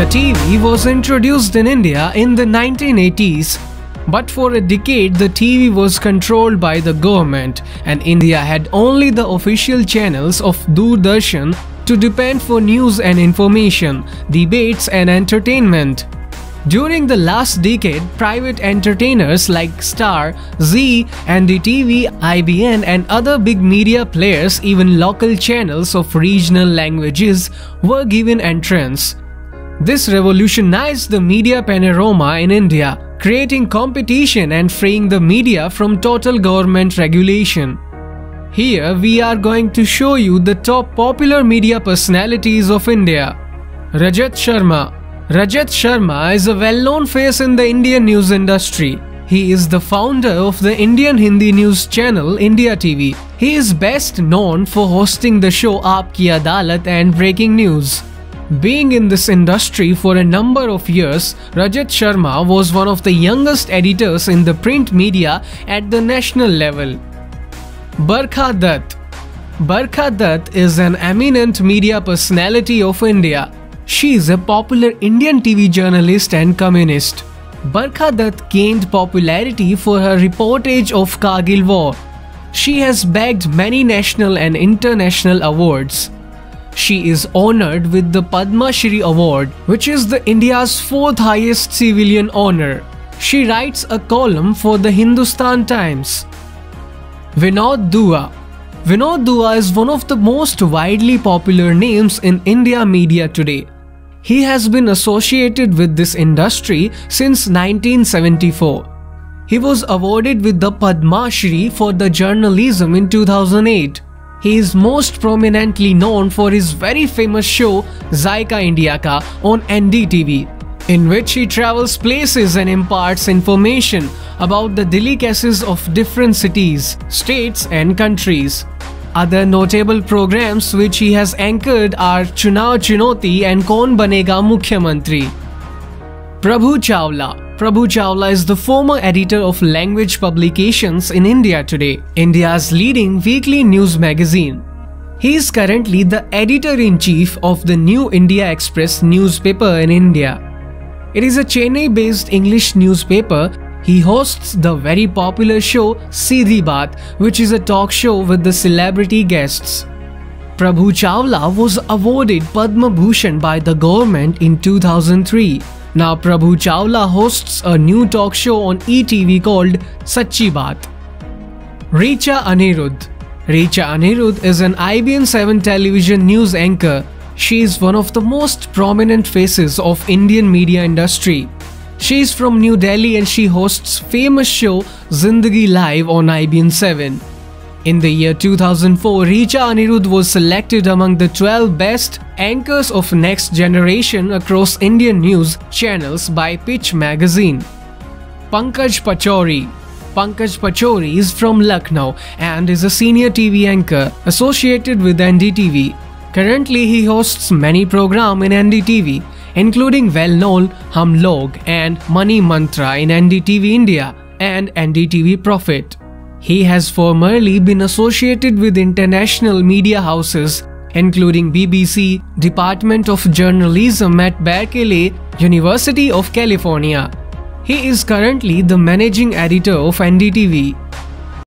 The TV was introduced in India in the 1980s, but for a decade the TV was controlled by the government and India had only the official channels of Doordarshan to depend for news and information, debates and entertainment. During the last decade, private entertainers like Star, Zee, NDTV, IBN and other big media players, even local channels of regional languages, were given entrance. This revolutionized the media panorama in India, creating competition and freeing the media from total government regulation. Here we are going to show you the top popular media personalities of India. Rajat Sharma. Rajat Sharma is a well-known face in the Indian news industry. He is the founder of the Indian Hindi news channel India TV. He is best known for hosting the show Aapki Adalat and breaking news. Being in this industry for a number of years, Rajat Sharma was one of the youngest editors in the print media at the national level. Barkha Dutt. Barkha Dutt is an eminent media personality of India. She is a popular Indian TV journalist and communist. Barkha Dutt gained popularity for her reportage of Kargil War. She has bagged many national and international awards. She is honored with the Padma Shri Award, which is the India's fourth highest civilian honor. She writes a column for the Hindustan Times. Vinod Dua. Vinod Dua is one of the most widely popular names in India media today. He has been associated with this industry since 1974. He was awarded with the Padma Shri for the journalism in 2008. He is most prominently known for his very famous show Zaika India Ka on NDTV, in which he travels places and imparts information about the delicacies of different cities, states and countries. Other notable programs which he has anchored are Chunav Chunauti and Kaun Banega Mukhyamantri. Prabhu Chawla. Prabhu Chawla is the former editor of language publications in India Today, India's leading weekly news magazine. He is currently the editor-in-chief of the New India Express newspaper in India. It is a Chennai-based English newspaper. He hosts the very popular show Seedhi Baat, which is a talk show with the celebrity guests. Prabhu Chawla was awarded Padma Bhushan by the government in 2003. Now Prabhu Chawla hosts a new talk show on ETV called Sachi Baat. Richa Anirudh. Richa Anirudh is an IBN 7 television news anchor. She is one of the most prominent faces of Indian media industry. She is from New Delhi and she hosts famous show Zindagi Live on IBN 7. In the year 2004, Richa Anirudh was selected among the 12 best anchors of next generation across Indian news channels by Pitch magazine. Pankaj Pachauri. Pankaj Pachauri is from Lucknow and is a senior TV anchor associated with NDTV. Currently, he hosts many programs in NDTV, including well-known Hum Log and Money Mantra in NDTV India and NDTV Profit. He has formerly been associated with international media houses including BBC, Department of Journalism at Berkeley, University of California. He is currently the managing editor of NDTV.